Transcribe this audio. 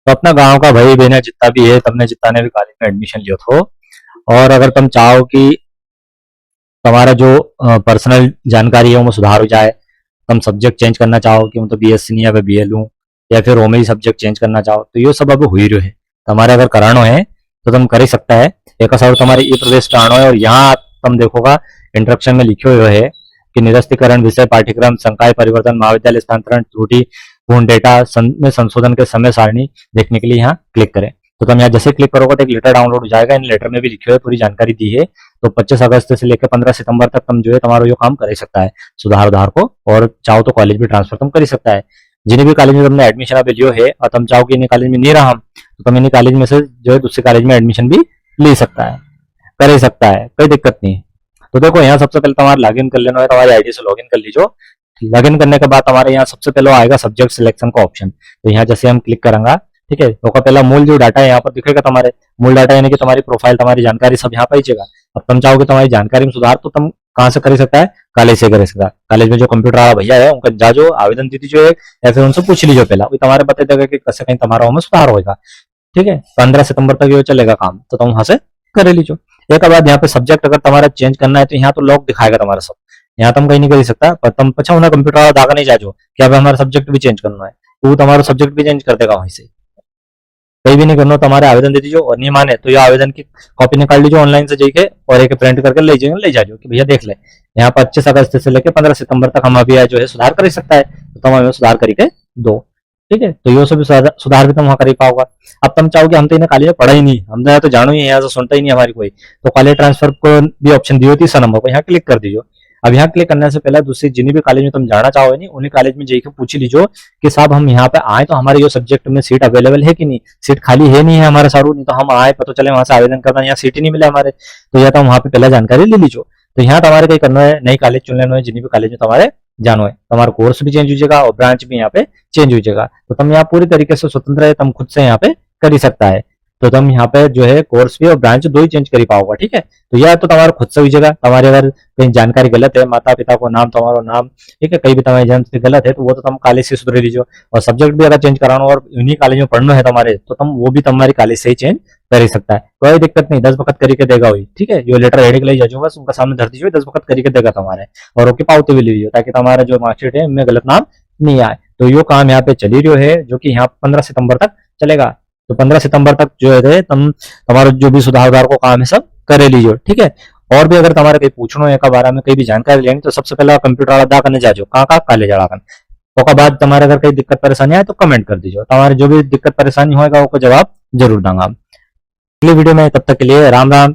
तो अपना गांव का भाई बहन जितना भी है, तुमने जितना ने भी कॉलेज में एडमिशन लियो थो, और अगर तुम चाहो कि तुम्हारा जो पर्सनल जानकारी है वो सुधार हो जाए, तुम सब्जेक्ट चेंज करना चाहो कि मतलब बीएससी नहीं या फिर बीए लूं, या फिर ओमे ही सब्जेक्ट चेंज करना चाहो, तो ये सब अब हुई रहो है। तुम्हारे अगर करानो है तो तुम कर ही सकता है। एक साल तुम्हारे ई प्रवेश करानो है, और यहाँ तुम देखोगा इंट्रोडक्शन में लिखे हुए है कि निरस्तीकरण, विषय, पाठ्यक्रम, संकाय परिवर्तन, महाविद्यालय स्थानांतरण, त्रुटि पूर्ण डेटा में संशोधन के समय सारणी देखने के लिए यहाँ क्लिक करें। तो तुम यहाँ जैसे क्लिक करोगे तो एक लेटर डाउनलोड हो जाएगा। इन लेटर में भी लिखे हुए पूरी जानकारी दी है। तो 25 अगस्त से लेकर 15 सितंबर तक तुम जो है तुम्हारा जो काम कर ही सकता है सुधार उधार को, और चाहो तो कॉलेज भी ट्रांसफर तुम कर ही सकता है। जिन्हें भी कॉलेज में तुमने एडमिशन अभी लियो है और तुम चाहो कि इन्हीं कॉलेज में नहीं रहा हम, तो तुम इन्हीं कॉलेज में से जो है दूसरे कॉलेज में एडमिशन भी ले सकता है, कर ही सकता है, कोई दिक्कत नहीं है। तो देखो यहाँ सबसे पहले तुम्हारा लॉगिन कर लेना है, तुम्हारी आईडी से लॉगिन कर लीजिए। लॉगिन करने के बाद हमारे यहाँ सबसे पहले आएगा सब्जेक्ट सिलेक्शन का ऑप्शन। तो यहाँ जैसे हम क्लिक करेंगे, ठीक है, तो पहला मूल जो डाटा है यहाँ पर दिखेगा, तुम्हारे मूल डाटा यानी कि तुम्हारी प्रोफाइल, तुम्हारी जानकारी सब यहाँ पर ही चाहिए। अब तुम चाहोगे तुम्हारी जानकारी में सुधार, तो तुम कहाँ से कर सकता है, कॉलेज से कर सकता है। कॉलेज में जो कंप्यूटर वाला भैया है उनका जा जो आवेदन दे दीजिए, या फिर उनसे पूछ लीजिए पहला, तुम्हारे बता देगा कि कैसे कहीं तुम्हारा वहां सुधार होगा। ठीक है, 15 सितंबर तक ये चलेगा काम, तो तुम वहां से कर लीजिए। एक बाद यहाँ पे सब्जेक्ट अगर तुम्हारा चेंज करना है तो यहाँ तो लॉक दिखाएगा तुम्हारा सब, यहाँ तुम कहीं नहीं कर सकता। पर तुम पछा उन्हें कंप्यूटर वाला दागा नहीं जाओ कि अब हमारा सब्जेक्ट भी चेंज करना है, तो वो तुम्हारा सब्जेक्ट भी चेंज कर देगा वहीं से। कहीं भी नहीं करना, तुम्हारे आवेदन दे दीजिए, और नहीं माने तो ये आवेदन की कॉपी निकाल लीजिए ऑनलाइन से जाके, और एक प्रिंट करके ले जाइए कि भैया देख ले, यहाँ पर 25 अगस्त से लेकर 15 सितंबर तक हम अभी जो है सुधार कर सकता है, तो तुम हमें सुधार करके दो। ठीक है, तो ये सब सुधार भी तुम वहां कर ही पाओगा। अब तुम चाहोगे हम तो इन्हें कॉलेज में पढ़ा ही नहीं, हम तो जानो ही यहाँ से सुनता ही नहीं हमारी कोई, तो कॉलेज ट्रांसफर को भी ऑप्शन दी होती है नंबर पर, यहाँ क्लिक कर दीजिए। अब यहाँ क्लिक करने से पहले दूसरी जिन्हें भी कॉलेज में तुम जाना चाहो नहीं, उन्हीं कॉलेज में जाके पूछ लीजिए कि साहब हम यहाँ पे आए तो हमारे ये सब्जेक्ट में सीट अवेलेबल है कि नहीं, सीट खाली है नहीं है हमारे सारू, नहीं तो हम आए पता चले वहां से आवेदन करना, यहाँ सीट ही नहीं मिले हमारे, तो या तो वहां पे पहले जानकारी ले लीजिए। तो यहाँ तुम्हारे कहीं करना है, नई कॉलेज चुन लेना है, जिन्हें भी कॉलेज में तुम्हारे जानो है, तुम्हारा कोर्स भी चेंज हो जाएगा और ब्रांच भी यहाँ पे चेंज हो जाएगा। तो तुम यहाँ पूरी तरीके से स्वतंत्र है, तुम खुद से यहाँ पे कर ही सकता है। तो तुम यहाँ पे जो है कोर्स भी और ब्रांच दो ही चेंज कर ही पाओगा। ठीक है, तो यह तो तुम्हारा खुद से हुई जगह, तुम्हारे अगर कहीं जानकारी गलत है, माता पिता को नाम तुम्हारा नाम, ठीक है, कहीं भी तुम्हारी जन्म से गलत है तो वो तो तुम कॉलेज से सुधर लीजिए। और सब्जेक्ट भी अगर चेंज कराना और उन्हीं कॉलेज में पढ़ना है तुम्हारे, तो तुम वो भी तुम्हारी कॉलेज से ही चेंज कर ही सकता है, कोई दिक्कत नहीं। 10 वक्त करके देगा वही। ठीक है, जो लेटर हेड के लिए जाओ बस उनका सामने धर दीजिए, 10 वक्त करके देगा तुम्हारे, और ओके पावती भी लीजिए ताकि तुम्हारा जो मार्कशीट है उनमें गलत नाम नहीं आए। तो यो काम यहाँ पे चली रही है, जो कि यहाँ 15 सितंबर तक चलेगा। तो 15 सितंबर तक जो है तुम तुम्हारा जो भी सुधार को काम है सब कर लीजिए। ठीक है, और भी अगर तुम्हारे कहीं पूछना है का बारे में, कहीं भी जानकारी लेनी, तो सबसे पहले कंप्यूटर वाला दा करने जाओ, कहाँ कॉलेज वाला ओका बाद तुम्हारे अगर कहीं दिक्कत परेशानी आए तो कमेंट कर दीजिए, तुम्हारे जो भी दिक्कत परेशानी होगा वो जवाब जरूर दूंगा अगली वीडियो में। तब तक के लिए राम राम।